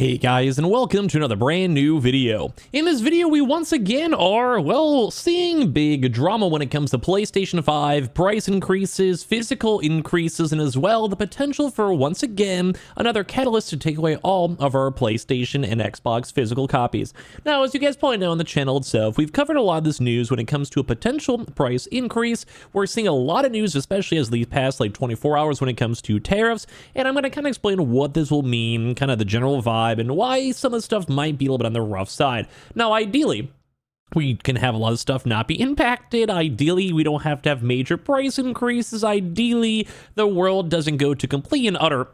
Hey guys, and welcome to another brand new video. In this video, we once again are, well, seeing big drama when it comes to PlayStation 5, price increases, physical increases, and as well, the potential for, once again, another catalyst to take away all of our PlayStation and Xbox physical copies. Now, as you guys probably know on the channel itself, we've covered a lot of this news when it comes to a potential price increase. We're seeing a lot of news, especially as these past, 24 hours when it comes to tariffs, and I'm going to kind of explain what this will mean, kind of the general vibe, and why some of the stuff might be a little bit on the rough side. Now, ideally, we can have a lot of stuff not be impacted. Ideally, we don't have to have major price increases. Ideally, the world doesn't go to complete and utter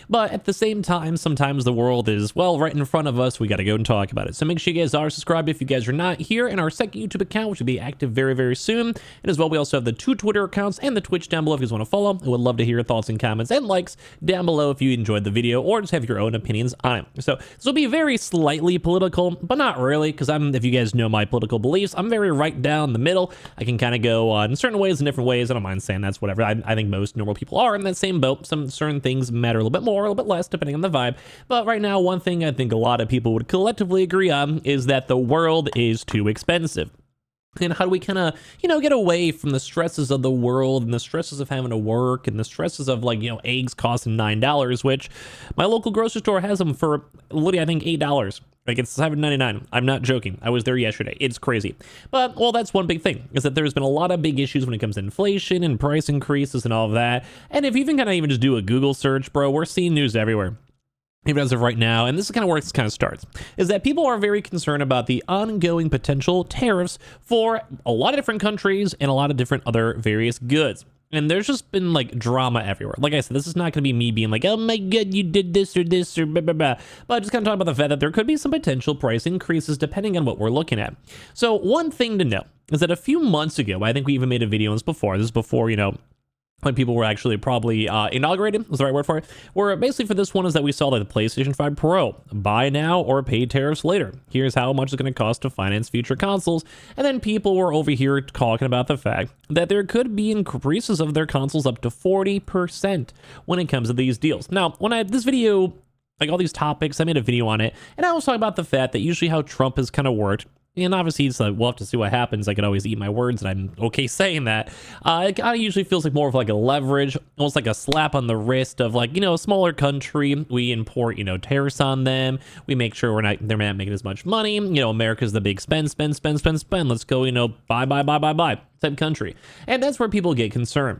but at the same time, sometimes the world is, well, right in front of us. We got to go and talk about it. So make sure you guys are subscribed if you guys are not here, and our second YouTube account, which will be active very, very soon. And as well, we also have the 2 Twitter accounts and the Twitch down below if you guys want to follow. I would love to hear your thoughts and comments and likes down below if you enjoyed the video or just have your own opinions on it. So this will be very slightly political, but not really, because if you guys know my political beliefs, I'm very right down the middle. I can kind of go in certain ways and different ways. I don't mind saying that's whatever. I think most normal people are in that same boat. Some certain things matter a little bit more, a little bit less, depending on the vibe. But right now, one thing I think a lot of people would collectively agree on is that the world is too expensive. And how do we kind of, get away from the stresses of the world and the stresses of having to work and the stresses of, eggs costing $9, which my local grocery store has them for literally, I think, $8. It's $7.99. I'm not joking. I was there yesterday. It's crazy. But, well, that's one big thing, is that there's been a lot of big issues when it comes to inflation and price increases and all of that. And if you even kind of even just do a Google search, bro, we're seeing news everywhere. Even as of right now, and this is kind of where it kind of starts, is that people are very concerned about the ongoing potential tariffs for a lot of different countries and a lot of different other various goods. And there's just been drama everywhere. Like I said, this is not going to be me being like, oh my god, you did this or blah, blah, blah. But just kind of talking about the fact that there could be some potential price increases depending on what we're looking at. So one thing to know is that a few months ago, I think we even made a video on this before. This is before, when people were actually probably inaugurated, is the right word for it, where basically for this one is that we saw the PlayStation 5 Pro, buy now or pay tariffs later. Here's how much it's going to cost to finance future consoles. And then people were over here talking about the fact that there could be increases of their consoles up to 40% when it comes to these deals. Now, when I had this video, all these topics, I made a video on it, and I was talking about the fact that usually how Trump has kind of worked. And obviously, it's we'll have to see what happens. I can always eat my words, and I'm okay saying that. It kind of usually feels more of a leverage, almost like a slap on the wrist of a smaller country. We import, tariffs on them. We make sure they're not making as much money. America's the big spend. Let's go, buy type country. And that's where people get concerned.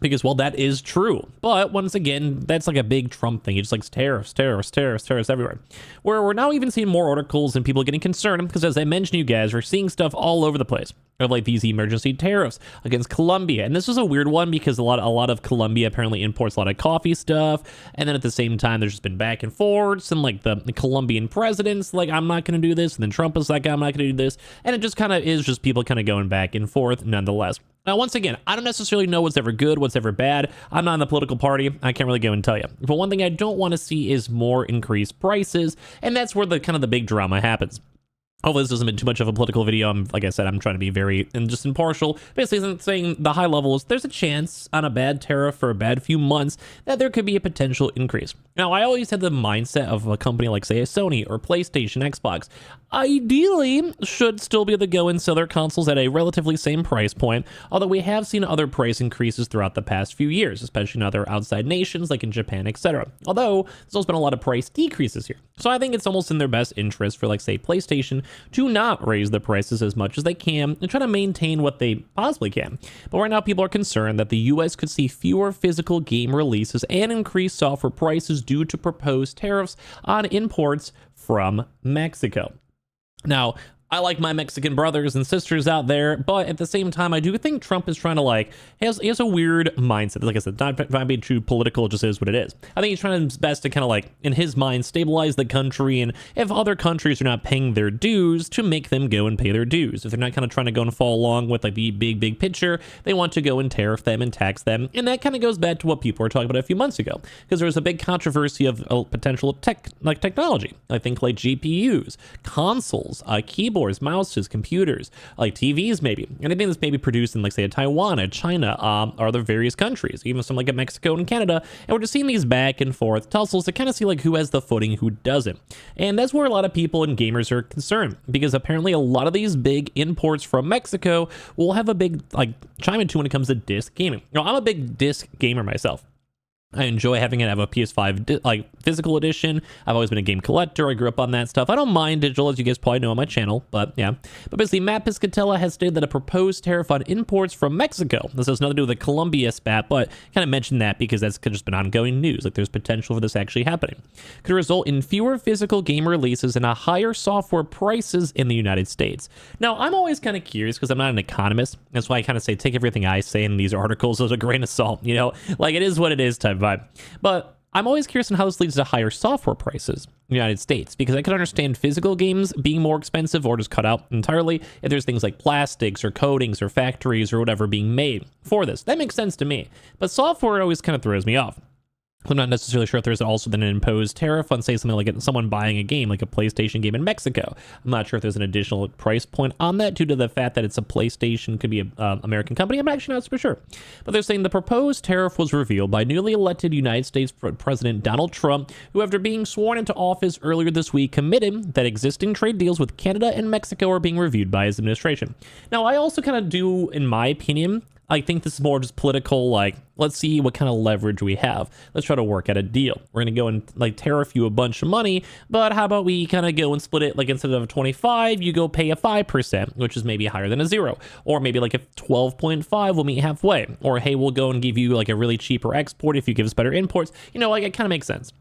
Because, well, that is true. But once again, that's a big Trump thing. He just likes tariffs everywhere. Where we're now even seeing more articles and people getting concerned because, as I mentioned to you guys, we're seeing stuff all over the place of these emergency tariffs against Colombia. And this is a weird one because a lot of Colombia apparently imports a lot of coffee stuff. And then at the same time, there's just been back and forths and the Colombian president's I'm not going to do this. And then Trump is I'm not going to do this. And it just kind of is just people kind of going back and forth nonetheless. Now, once again, I don't necessarily know what's ever good, what's ever bad. I'm not in the political party. I can't really go and tell you. But one thing I don't want to see is more increased prices. And that's where the big drama happens. Hopefully this doesn't been too much of a political video. Like I said, I'm trying to be very just impartial. Basically, saying the high level is there's a chance on a bad tariff for a bad few months that there could be a potential increase. Now, I always had the mindset of a company like, say, a Sony or PlayStation, Xbox, ideally should still be able to go and sell their consoles at a relatively same price point, although we have seen other price increases throughout the past few years, especially in other outside nations like in Japan, etc. Although there's also been a lot of price decreases here. So I think it's almost in their best interest for, say, PlayStation to not raise the prices as much as they can and try to maintain what they possibly can. But right now, people are concerned that the US could see fewer physical game releases and increased software prices due to proposed tariffs on imports from Mexico. Now, I like my Mexican brothers and sisters out there, but at the same time, I do think Trump is trying to he has a weird mindset. Like I said, not being too political, it just is what it is. I think he's trying his best to kind of in his mind, stabilize the country, and if other countries are not paying their dues, to make them go and pay their dues. If they're not kind of trying to go and follow along with the big picture, they want to go and tariff them and tax them. And that kind of goes back to what people were talking about a few months ago, because there was a big controversy of potential technology. I think GPUs, consoles, keyboards, keyboards, mouses, computers, like TVs maybe, anything that's maybe produced in like say a Taiwan, a China, or other various countries, even some like a Mexico and Canada. And we're just seeing these back and forth tussles to kind of see like who has the footing, who doesn't. And that's where a lot of people and gamers are concerned, because apparently a lot of these big imports from Mexico will have a big like chime into when it comes to disc gaming. I'm a big disc gamer myself. I enjoy having it. I have a PS5 like physical edition. I've always been a game collector. I grew up on that stuff. I don't mind digital, as you guys probably know on my channel, but yeah. But basically, Matt Piscatella has stated that a proposed tariff on imports from Mexico, this has nothing to do with the Colombia spat, but kind of mentioned that because that's just been ongoing news. Like there's potential for this actually happening. Could result in fewer physical game releases and a higher software prices in the United States. Now, I'm always kind of curious because I'm not an economist. That's why I kind of say take everything I say in these articles as a grain of salt. You know, like it is what it is type vibe. But I'm always curious on how this leads to higher software prices in the United States, because I can understand physical games being more expensive or just cut out entirely if there's things like plastics or coatings or factories or whatever being made for this. That makes sense to me. But software always kind of throws me off. I'm not necessarily sure if there's also then an imposed tariff on, say, something like someone buying a game, like a PlayStation game in Mexico. I'm not sure if there's an additional price point on that due to the fact that it's a PlayStation, could be an American company. I'm actually not super sure. But they're saying the proposed tariff was revealed by newly elected United States President Donald Trump, who, after being sworn into office earlier this week, committed that existing trade deals with Canada and Mexico are being reviewed by his administration. Now, I also kind of do, in my opinion, I think this is more just political, like, let's see what kind of leverage we have. Let's try to work out a deal. We're going to go and like tariff you a bunch of money, but how about we kind of go and split it, like instead of 25, you go pay a 5%, which is maybe higher than a 0. Or maybe like a 12.5, we'll meet halfway. Or hey, we'll go and give you like a really cheaper export if you give us better imports. You know, like it kind of makes sense.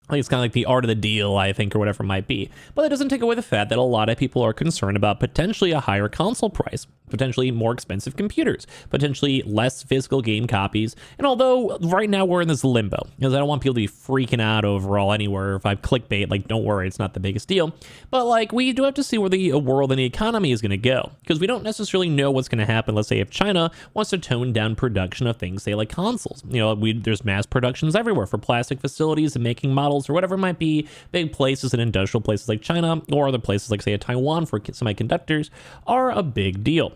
Like it's kind of like the art of the deal, I think, or whatever it might be. But that doesn't take away the fact that a lot of people are concerned about potentially a higher console price, potentially more expensive computers, potentially less physical game copies. And although right now we're in this limbo, because I don't want people to be freaking out overall anywhere. If I clickbait, like, don't worry, it's not the biggest deal. But like, we do have to see where the world and the economy is going to go, because we don't necessarily know what's going to happen. Let's say if China wants to tone down production of things, say like consoles. You know, there's mass productions everywhere for plastic facilities and making models or whatever it might be. Big places and industrial places like China or other places like say Taiwan for semiconductors are a big deal.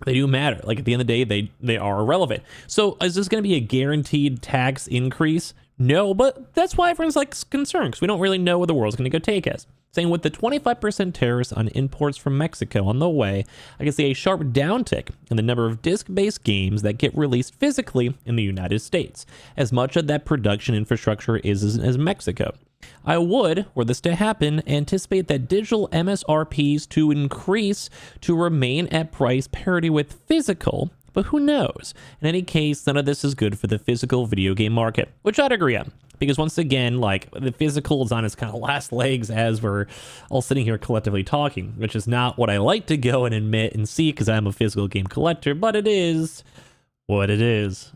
They do matter. Like at the end of the day, they are irrelevant. So is this going to be a guaranteed tax increase? No, but that's why everyone's like concerned, because we don't really know where the world's going to go take us. Saying with the 25% tariffs on imports from Mexico on the way, I can see a sharp downtick in the number of disc-based games that get released physically in the United States, as much of that production infrastructure is as Mexico. I would, were this to happen, anticipate that digital MSRPs to increase to remain at price parity with physical, but who knows? In any case, none of this is good for the physical video game market, which I'd agree on. Because once again, like the physical is on its kind of last legs as we're all sitting here collectively talking, which is not what I like to go and admit and see because I'm a physical game collector, but it is what it is.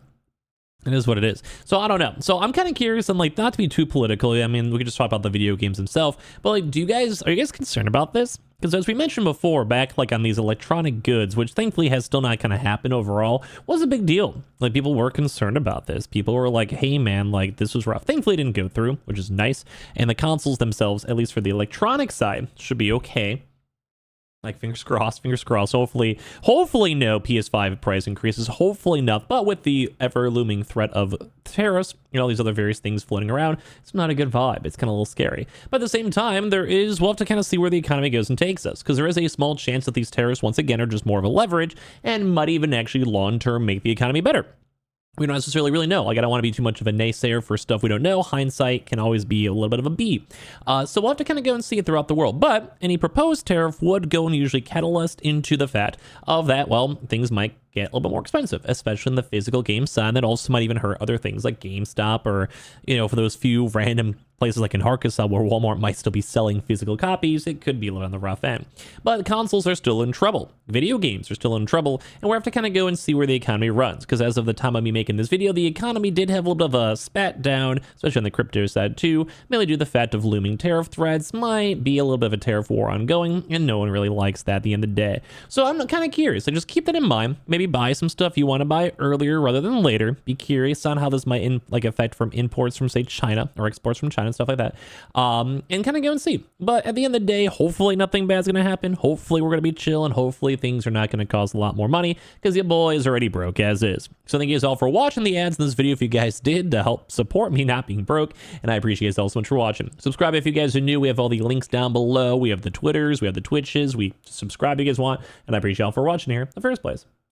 It is what it is. So I don't know. So I'm kind of curious, and like not to be too political. I mean, we could just talk about the video games themselves, but like, are you guys concerned about this? Because as we mentioned before, back like on these electronic goods, which thankfully has still not kind of happened overall, was a big deal. Like people were concerned about this. People were like, hey man, like this was rough. Thankfully it didn't go through, which is nice. And the consoles themselves, at least for the electronic side, should be okay. Like fingers crossed. Hopefully no PS5 price increases. Hopefully not. But with the ever looming threat of tariffs, you know, all these other various things floating around, it's not a good vibe. It's kind of a little scary. But at the same time, we'll have to kind of see where the economy goes and takes us, because there is a small chance that these tariffs once again are just more of a leverage and might even actually long-term make the economy better. We don't necessarily really know. Like, I don't want to be too much of a naysayer for stuff we don't know. Hindsight can always be a little bit of a B. So we'll have to kind of go and see it throughout the world. But any proposed tariff would go and usually catalyst into the fact of that, well, things might get a little bit more expensive, especially in the physical game side. That also might even hurt other things like GameStop, or, you know, for those few random places like in Arkansas where Walmart might still be selling physical copies, it could be a little on the rough end. But consoles are still in trouble. Video games are still in trouble, and we have to kind of go and see where the economy runs, because as of the time of me making this video, the economy did have a little bit of a spat down, especially on the crypto side too, mainly due to the fact of looming tariff threats. Might be a little bit of a tariff war ongoing, and no one really likes that at the end of the day. So I'm kind of curious, so just keep that in mind. Maybe maybe buy some stuff you want to buy earlier rather than later. Be curious on how this might affect from imports from, say, China, or exports from China and stuff like that. And kind of go and see. But at the end of the day, hopefully nothing bad's going to happen. Hopefully we're going to be chill, and hopefully things are not going to cost a lot more money, because your boy is already broke as is. So thank you guys all for watching the ads in this video if you guys did, to help support me not being broke. And I appreciate you guys all so much for watching. Subscribe if you guys are new. We have all the links down below. We have the Twitters, we have the Twitches. We subscribe if you guys want. And I appreciate y'all for watching here in the first place.